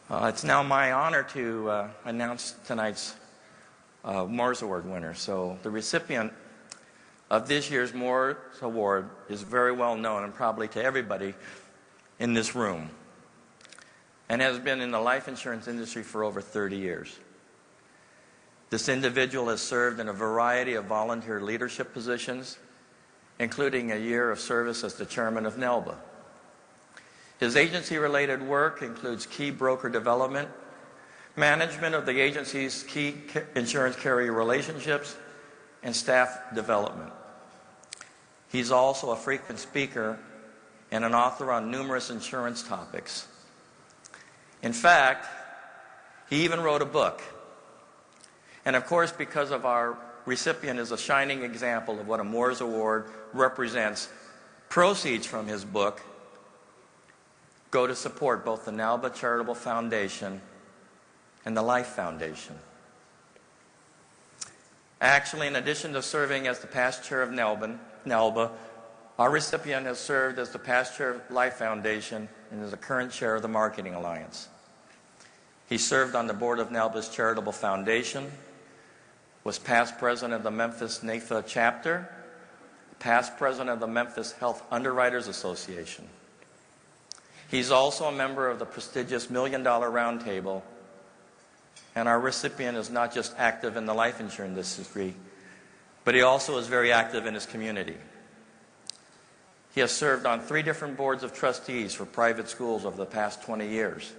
It's now my honor to announce tonight's Mooers Award winner. So the recipient of this year's Mooers Award is very well known and probably to everybody in this room, and has been in the life insurance industry for over 30 years. This individual has served in a variety of volunteer leadership positions, including a year of service as the chairman of NAILBA. His agency-related work includes key broker development, management of the agency's key insurance carrier relationships, and staff development. He's also a frequent speaker and an author on numerous insurance topics. In fact, he even wrote a book. And of course, because of our recipient is a shining example of what a Mooers Award represents, proceeds from his book go to support both the NAILBA Charitable Foundation and the Life Foundation. Actually, in addition to serving as the past chair of NAILBA, our recipient has served as the past chair of Life Foundation and is the current chair of the Marketing Alliance. He served on the board of NAILBA's Charitable Foundation, was past president of the Memphis NAIFA chapter, past president of the Memphis Health Underwriters Association. He's also a member of the prestigious $1 Million Roundtable, and our recipient is not just active in the life insurance industry, but he also is very active in his community. He has served on 3 different boards of trustees for private schools over the past 20 years.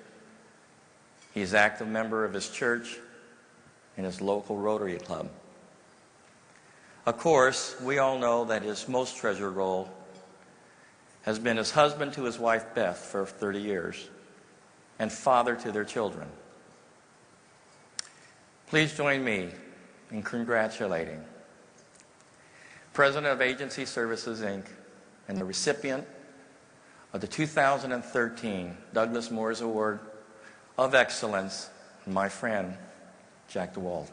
He's an active member of his church and his local Rotary Club. Of course, we all know that his most treasured role has been as husband to his wife Beth for 30 years and father to their children. Please join me in congratulating President of Agency Services, Inc., and the recipient of the 2013 Douglas Mooers Award of Excellence, my friend, Jack Dewald.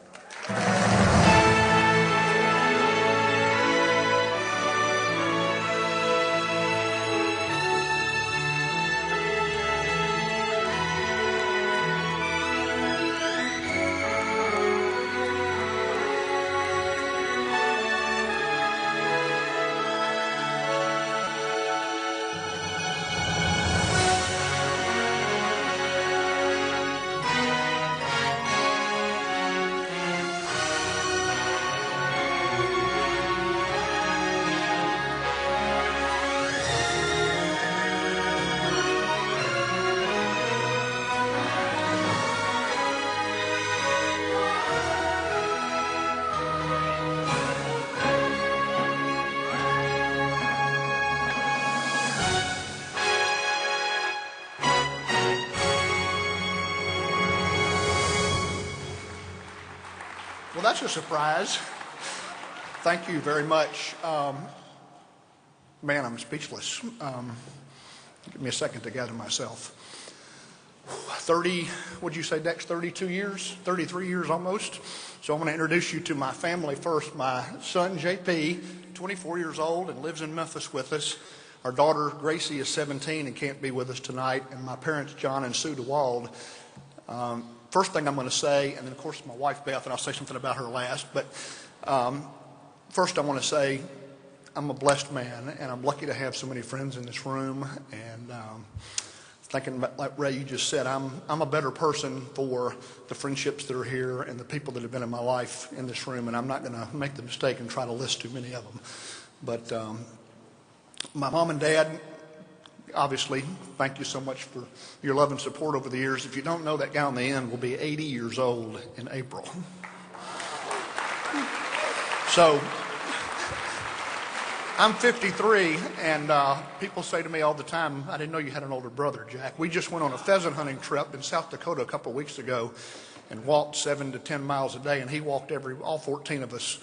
Well, that's a surprise. Thank you very much. Man, I'm speechless. Give me a second to gather myself. 30, what'd you say, Dex, 32 years? 33 years almost. So I'm going to introduce you to my family first. My son, JP, 24 years old and lives in Memphis with us. Our daughter, Gracie, is 17 and can't be with us tonight. And my parents, John and Sue Dewald. First thing I'm going to say, and then of course my wife Beth, and I'll say something about her last, but first I want to say I'm a blessed man, and I'm lucky to have so many friends in this room, and thinking about, like Ray, you just said, I'm a better person for the friendships that are here and the people that have been in my life in this room, and I'm not going to make the mistake and try to list too many of them. But my mom and dad, obviously, thank you so much for your love and support over the years. If you don't know, that guy on the end will be 80 years old in April. So, I'm 53, and people say to me all the time, I didn't know you had an older brother, Jack. We just went on a pheasant hunting trip in South Dakota a couple of weeks ago and walked 7 to 10 miles a day, and he walked all 14 of us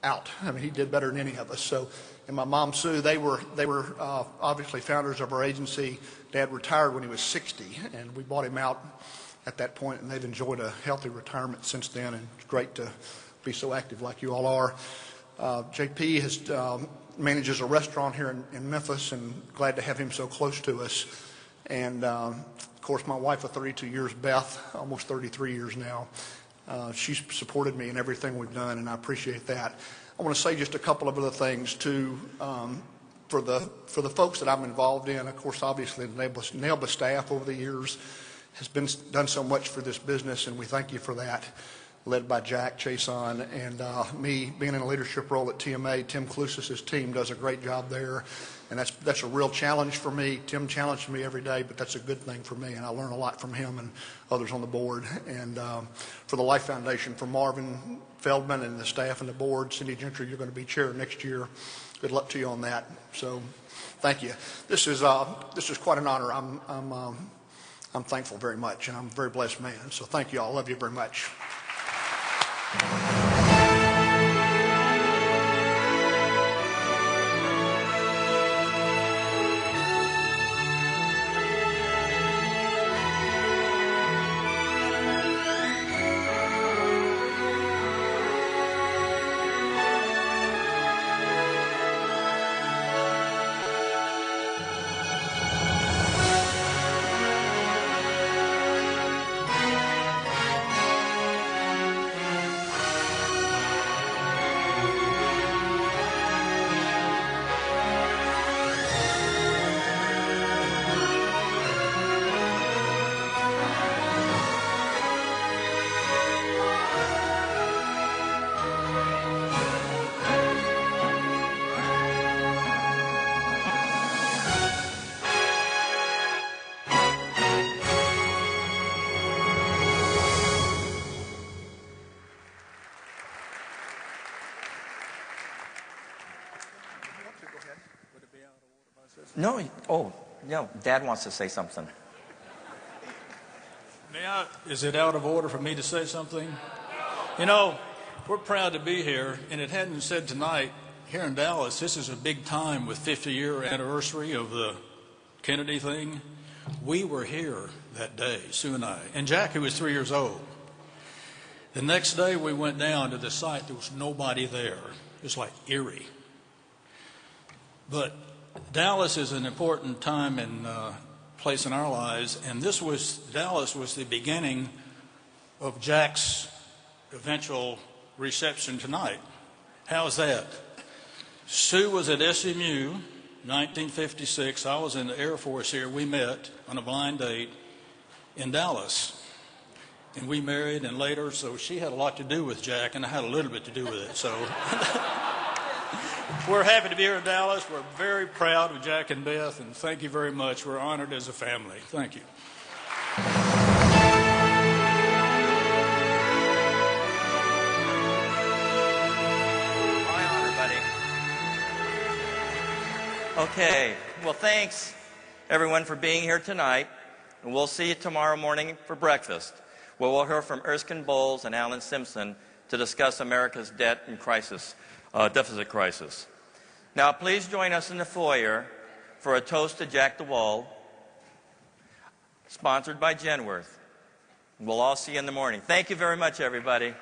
out. I mean, he did better than any of us. So, and my mom, Sue, they were obviously founders of our agency. Dad retired when he was 60, and we bought him out at that point, and they've enjoyed a healthy retirement since then, and it's great to be so active like you all are. JP manages a restaurant here in Memphis, and glad to have him so close to us. And course, my wife of 32 years, Beth, almost 33 years now. She's supported me in everything we've done, and I appreciate that. I want to say just a couple of other things, too, for the folks that I'm involved in. Of course, obviously, the NAILBA staff over the years has done so much for this business, and we thank you for that, led by Jack Chason, and me being in a leadership role at TMA. Tim Clusis' team does a great job there, and that's a real challenge for me. Tim challenges me every day, but that's a good thing for me, and I learn a lot from him and others on the board. And for the Life Foundation, for Marvin Feldman and the staff and the board, Cindy Gentry, you're going to be chair next year. Good luck to you on that. So, thank you. This is quite an honor. I'm thankful very much, and I'm a very blessed man. So, thank you all. I love you very much. No, oh, no, Dad wants to say something. Is it out of order for me to say something? You know, we're proud to be here, and it hadn't said tonight, here in Dallas, this is a big time with 50-year anniversary of the Kennedy thing. We were here that day, Sue and I, and Jack, who was 3 years old. The next day we went down to the site, there was nobody there. It was like eerie. But Dallas is an important time and place in our lives, and Dallas was the beginning of Jack's eventual reception tonight. How's that? Sue was at SMU, 1956. I was in the Air Force here. We met on a blind date in Dallas, and we married, and later, so she had a lot to do with Jack, and I had a little bit to do with it, so... We're happy to be here in Dallas. We're very proud of Jack and Beth, and thank you very much. We're honored as a family. Thank you. My honor, buddy. Okay. Well, thanks, everyone, for being here tonight. And we'll see you tomorrow morning for breakfast, where we'll hear from Erskine Bowles and Alan Simpson to discuss America's debt and deficit crisis. Now, please join us in the foyer for a toast to Jack Dewald, sponsored by Genworth. We'll all see you in the morning. Thank you very much, everybody.